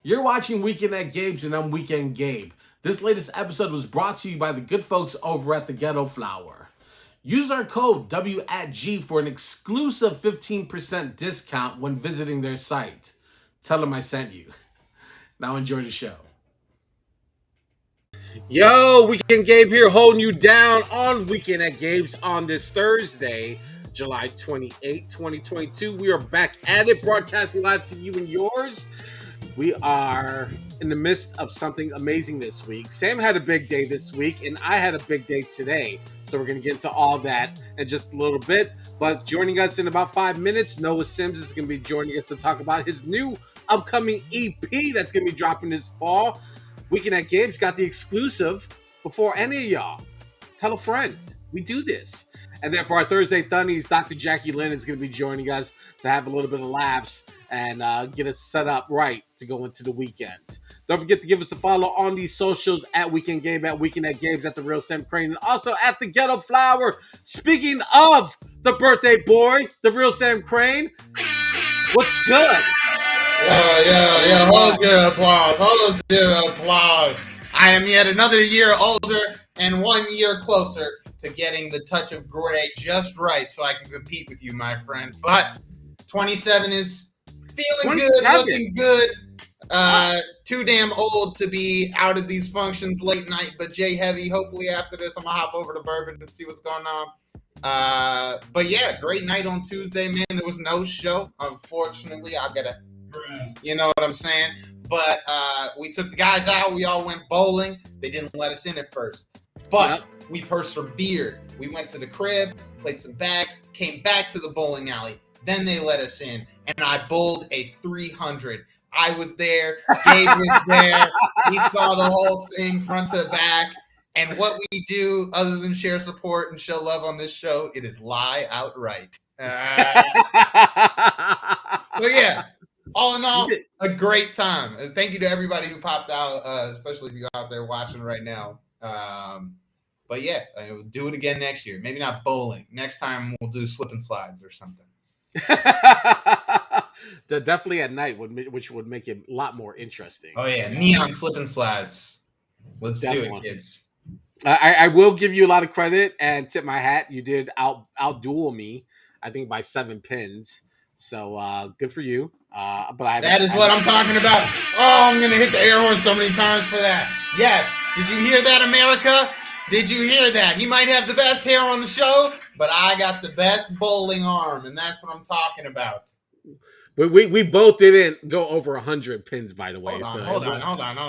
You're watching Weekend at Gabe's and I'm Weekend Gabe. This latest episode was brought to you by the good folks over at the Ghetto Flower. Use our code W@G for an exclusive 15% discount when visiting their site. Tell them I sent you. Now enjoy the show. Yo, Weekend Gabe here, holding you down on Weekend at Gabe's on this Thursday, July 28, 2022. We are back at it, broadcasting live to you and yours. We are in the midst of something amazing this week. Sam had a big day this week, and I had a big day today. So we're going to get into all that in just a little bit. But joining us in about 5 minutes, Noah Sims is going to be joining us to talk about his new upcoming EP that's going to be dropping this fall. Weekend at Gabe's got the exclusive before any of y'all. Tell a friend. We do this. And then for our Thursday Thunnies, Dr. Jackie Lynn is going to be joining us to have a little bit of laughs and get us set up right to go into the weekend. Don't forget to give us a follow on these socials at Weekend Gabe, at Weekend at Gabe's, at The Real Sam Crane, and also at The Ghetto Flower. Speaking of the birthday boy, The Real Sam Crane, what's good? Yeah. Hold your applause. I am yet another year older and 1 year closer to getting the touch of gray just right so I can compete with you, my friend. But 27 is feeling 27. good, looking good. Too damn old to be out of these functions late night, but Jay Heavy. Hopefully after this, I'm gonna hop over to Bourbon and see what's going on. But yeah, great night on Tuesday, man. There was no show, unfortunately. You know what I'm saying? But we took the guys out. We all went bowling. They didn't let us in at first. But we persevered. We went to the crib, played some bags, came back to the bowling alley. Then they let us in, and I bowled a 300. I was there. Gabe was there. He saw the whole thing front to back. And what we do, other than share support and show love on this show, it is lie outright. So yeah, all in all, a great time. And thank you to everybody who popped out, especially if you're out there watching right now. But yeah, we'll do it again next year. Maybe not bowling. Next time we'll do slip and slides or something. Definitely at night, which would make it a lot more interesting. Oh yeah, neon slip and slides. Let's do it, kids. I will give you a lot of credit and tip my hat. You did outduel me, I think, by 7 pins. So good for you. But that is what I'm talking about. Oh, I'm gonna hit the air horn so many times for that. Yes. Did you hear that, America? Did you hear that? He might have the best hair on the show, but I got the best bowling arm, and that's what I'm talking about. We both didn't go over 100 pins, by the way. Hold on. I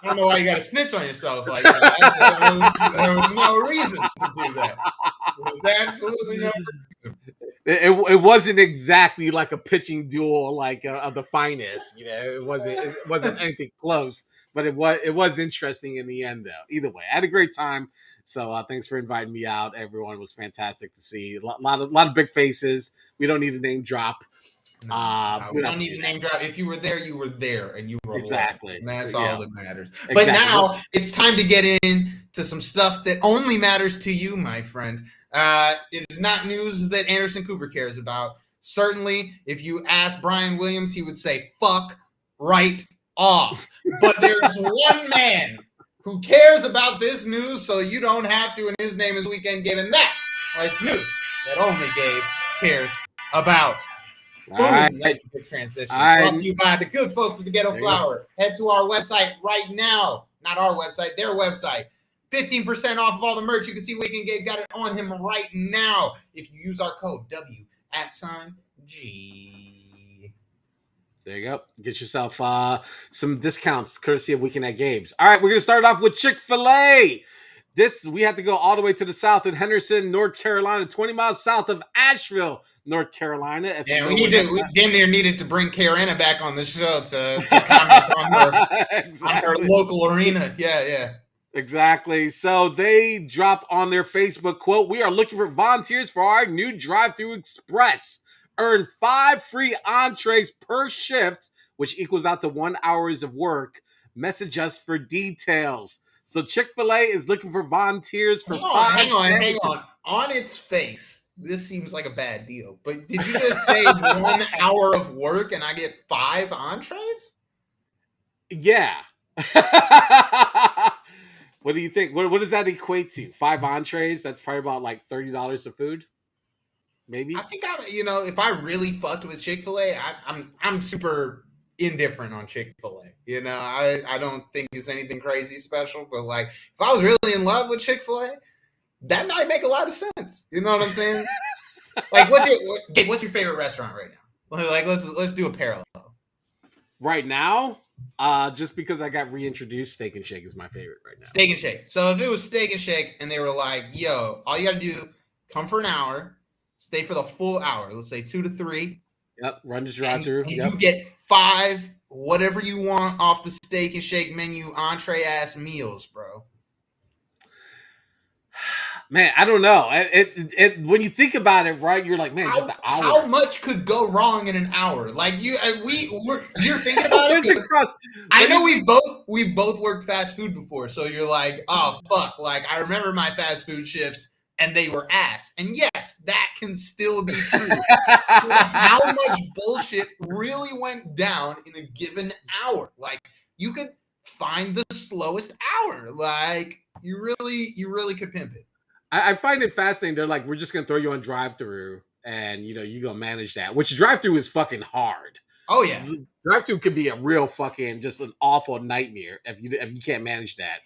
don't know why you got to snitch on yourself like that. There was no reason to do that. There was absolutely no reason. It wasn't exactly like a pitching duel like of the finest. You know, it wasn't anything close. But it was interesting in the end, though. Either way, I had a great time. So thanks for inviting me out. Everyone was fantastic to see. A lot of big faces. We don't need a name drop. No, we don't need a name drop. If you were there, you were there, and you were exactly. And that's all that matters. Exactly. But now it's time to get into some stuff that only matters to you, my friend. It is not news that Anderson Cooper cares about. Certainly, if you ask Brian Williams, he would say "fuck right off." But there's one man who cares about this news, so you don't have to, and his name is Weekend Gabe, and that's why it's news that only Gabe cares about. Boom, that's a good transition. Brought to you by the good folks at the Ghetto Flower. Head to our website right now. Not our website, their website. 15% off of all the merch. You can see Weekend Gabe got it on him right now if you use our code W@G. There you go. Get yourself some discounts courtesy of Weekend at Gabe's. All right, we're going to start off with Chick Fil A. We have to go all the way to the south in Henderson, North Carolina, 20 miles south of Asheville, North Carolina. We damn near needed to bring Karina back on the show to comment on her local arena. Yeah. Exactly. So they dropped on their Facebook quote, "We are looking for volunteers for our new drive-thru express. Earn 5 free entrees per shift, which equals out to 1 hour of work. Message us for details." So Chick Fil A is looking for volunteers for 5. Hang on. On its face, this seems like a bad deal. But did you just say 1 hour of work and I get 5 entrees? Yeah. What do you think? What does that equate to? 5 entrees? That's probably about like $30 of food, maybe. I think if I really fucked with Chick Fil A, I'm super indifferent on Chick Fil A. I don't think it's anything crazy special, but like if I was really in love with Chick Fil A, that might make a lot of sense. You know what I'm saying? Like, what's your favorite restaurant right now? Like, let's do a parallel. Right now, just because I got reintroduced, Steak and Shake is my favorite right now. Steak and Shake. So if it was Steak and Shake and they were like, yo, all you got to do, come for an hour, stay for the full hour. Let's say 2 to 3. Yep, run this drive-through. Yep. You get 5 whatever you want off the Steak and Shake menu, entree ass meals, bro. Man, I don't know. When you think about it, right? You're like, man, just an hour. How much could go wrong in an hour? Like you're thinking about it. I know we've both worked fast food before, so you're like, oh fuck. Like I remember my fast food shifts, and they were ass. And yes, that can still be true. How much bullshit really went down in a given hour? Like you could find the slowest hour. Like you really could pimp it. I find it fascinating. They're like, we're just gonna throw you on drive-through, and you go manage that. Which drive-through is fucking hard. Oh yeah, drive-through can be a real fucking just an awful nightmare if you can't manage that.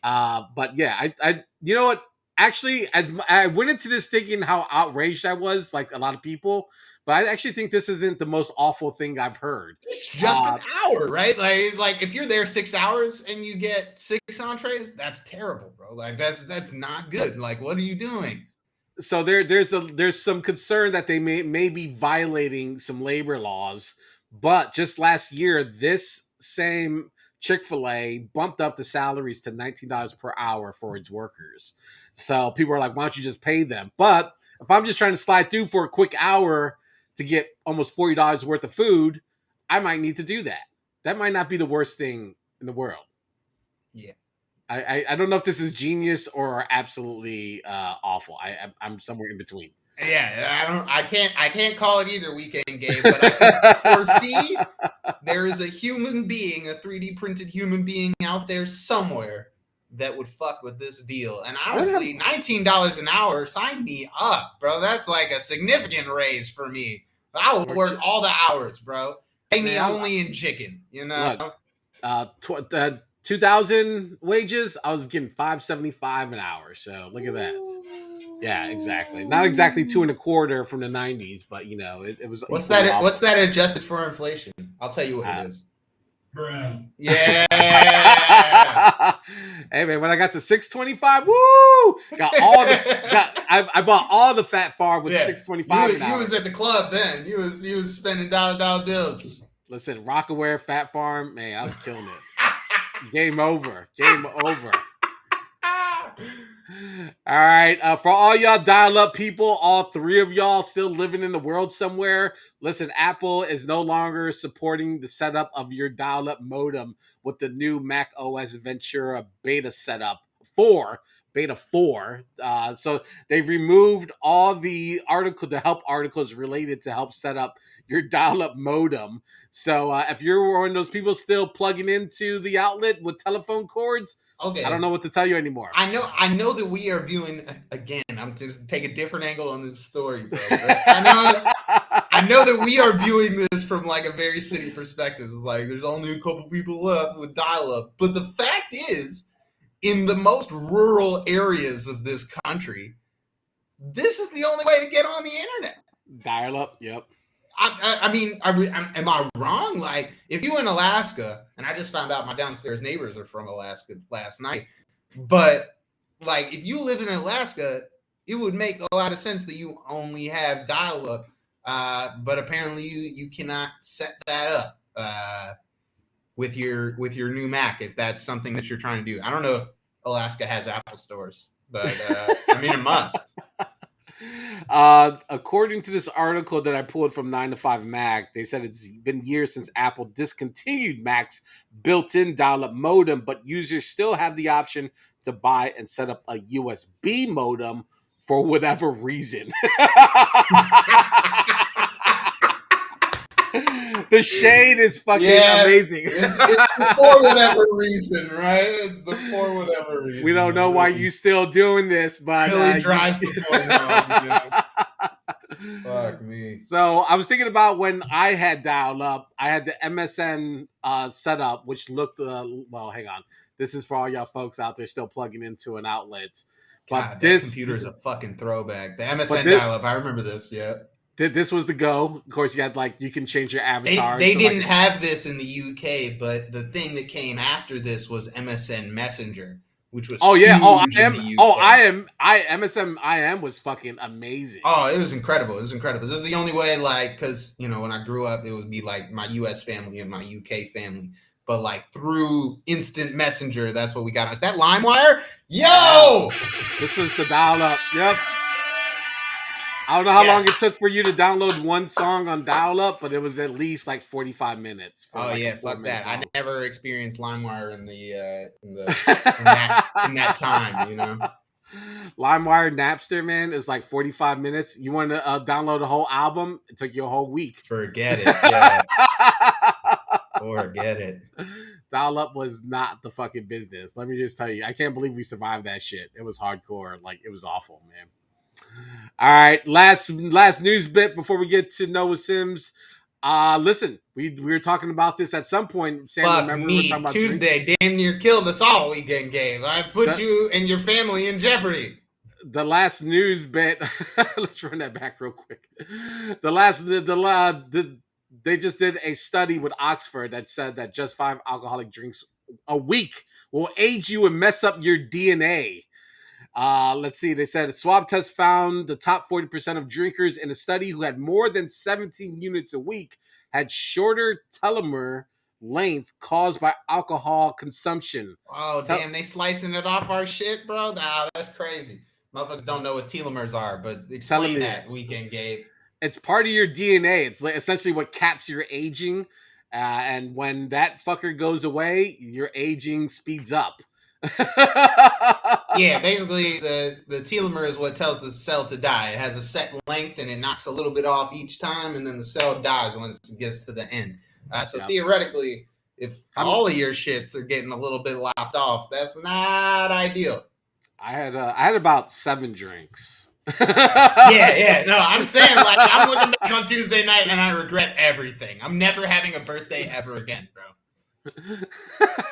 But yeah, I you know what? Actually, as I went into this thinking how outraged I was, like a lot of people, but I actually think this isn't the most awful thing I've heard. It's just an hour, right? Like if you're there 6 hours and you get 6 entrees, that's terrible, bro. Like that's not good. Like, what are you doing? So there's some concern that they may be violating some labor laws, but just last year, this same Chick Fil A bumped up the salaries to $19 per hour for its workers. So people are like, why don't you just pay them? But if I'm just trying to slide through for a quick hour to get almost $40 worth of food, I might need to do that. That might not be the worst thing in the world. Yeah. I don't know if this is genius or absolutely awful. I'm somewhere in between. Yeah, I can't call it either weekend, Gabe, but I can foresee there is a human being, a 3D printed human being out there somewhere that would fuck with this deal. And honestly, $19 an hour, sign me up, bro. That's like a significant raise for me. I will work all the hours, bro. Pay me only in chicken, you know? Look, 2000 wages, I was getting $5.75 an hour. So look at that. Yeah, exactly. Not exactly 2 1/4 from the 90s, but it was. What's that adjusted for inflation? I'll tell you what it is. Bruh. Yeah. Hey man, when I got to $6.25, woo! I bought all the Fat Farm with $6.25 an hour. You was at the club then. You was spending dollar bills. Listen, Rockaware, Fat Farm, man, I was killing it. Game over. All right, for all y'all dial-up people, all 3 of y'all still living in the world somewhere, listen, Apple is no longer supporting the setup of your dial-up modem with the new Mac OS Ventura beta setup beta 4. So they've removed all the help articles related to help set up your dial-up modem. So if you're one of those people still plugging into the outlet with telephone cords, okay, I don't know what to tell you anymore. I know that we are viewing again. I'm just take a different angle on this story, bro. I know that we are viewing this from like a very city perspective. It's like there's only a couple people left with dial-up, but the fact is, in the most rural areas of this country, this is the only way to get on the internet. Dial-up, yep. I mean, am I wrong? Like, if you in Alaska, and I just found out my downstairs neighbors are from Alaska last night, but like, if you live in Alaska, it would make a lot of sense that you only have dial-up, but apparently you cannot set that up with your new Mac if that's something that you're trying to do. I don't know if Alaska has Apple stores, but I mean, it must. According to this article that I pulled from 9to5Mac, they said it's been years since Apple discontinued Mac's built-in dial-up modem, but users still have the option to buy and set up a USB modem for whatever reason. The shade is fucking amazing. It's for whatever reason, right? It's the for whatever reason. We don't know why you still doing this, but really drives the point home. Fuck me. So I was thinking about when I had dial up. I had the MSN setup, which looked well. Hang on, this is for all y'all folks out there still plugging into an outlet. God, this computer is a fucking throwback. The MSN dial up. I remember this. Yeah. This was the go. Of course, you had you can change your avatar. They didn't have this in the UK, but the thing that came after this was MSN Messenger, which was MSN IM was fucking amazing. Oh, it was incredible. It was incredible. This is the only way, because when I grew up, it would be like my US family and my UK family. But through instant messenger, that's what we got. Is that LimeWire? Yo! This is the dial up. Yep. I don't know how long it took for you to download one song on dial-up, but it was at least 45 minutes. Fuck that! Song. I never experienced LimeWire in that time. LimeWire, Napster, man, is 45 minutes. You want to download a whole album? It took you a whole week. Forget it. Yeah. Forget it. Dial-up was not the fucking business. Let me just tell you, I can't believe we survived that shit. It was hardcore. It was awful, man. All right, last news bit before we get to Noah Sims. Listen, we were talking about this at some point. Sam, remember we were talking about Tuesday, drinks? Damn near killed us all weekend, Gabe. I put you and your family in jeopardy. The last news bit. Let's run that back real quick. They just did a study with Oxford that said that just 5 alcoholic drinks a week will age you and mess up your DNA. Let's see. They said a swab test found the top 40% of drinkers in a study who had more than 17 units a week had shorter telomere length caused by alcohol consumption. Oh, damn. They slicing it off our shit, bro? Nah, that's crazy. Motherfuckers don't know what telomeres are, but explain that, weekend, Gabe. It's part of your DNA. It's essentially what caps your aging. And when that fucker goes away, your aging speeds up. Yeah, basically the telomere is what tells the cell to die. It has a set length and it knocks a little bit off each time, and then the cell dies once it gets to the end. Theoretically, if all of your shits are getting a little bit lopped off, that's not ideal. I had about 7 drinks. Yeah. No, I'm saying I'm looking back on Tuesday night and I regret everything. I'm never having a birthday ever again, bro.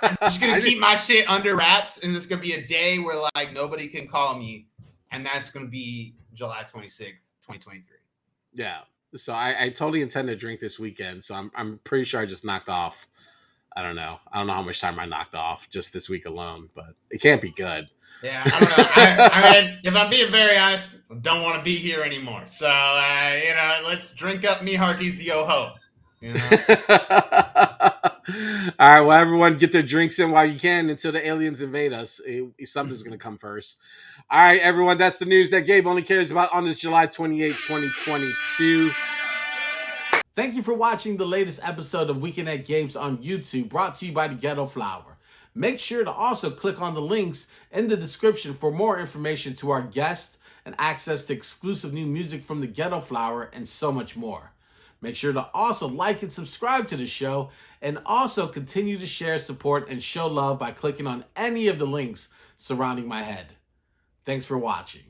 I'm just gonna keep my shit under wraps, and it's gonna be a day where nobody can call me, and that's gonna be July 26th, 2023. Yeah. So I totally intend to drink this weekend. So I'm pretty sure I just knocked off. I don't know how much time I knocked off just this week alone, but it can't be good. Yeah, I don't know. I mean, if I'm being very honest, I don't want to be here anymore. So let's drink up me hearties yo ho. All right, well, everyone get their drinks in while you can until the aliens invade us. Something's going to come first. All right, everyone, that's the news that Gabe only cares about on this July 28, 2022. Thank you for watching the latest episode of Weekend at Gabe's on YouTube, brought to you by the Ghetto Flower. Make sure to also click on the links in the description for more information to our guests and access to exclusive new music from the Ghetto Flower and so much more. Make sure to also like and subscribe to the show, and also continue to share, support, and show love by clicking on any of the links surrounding my head. Thanks for watching.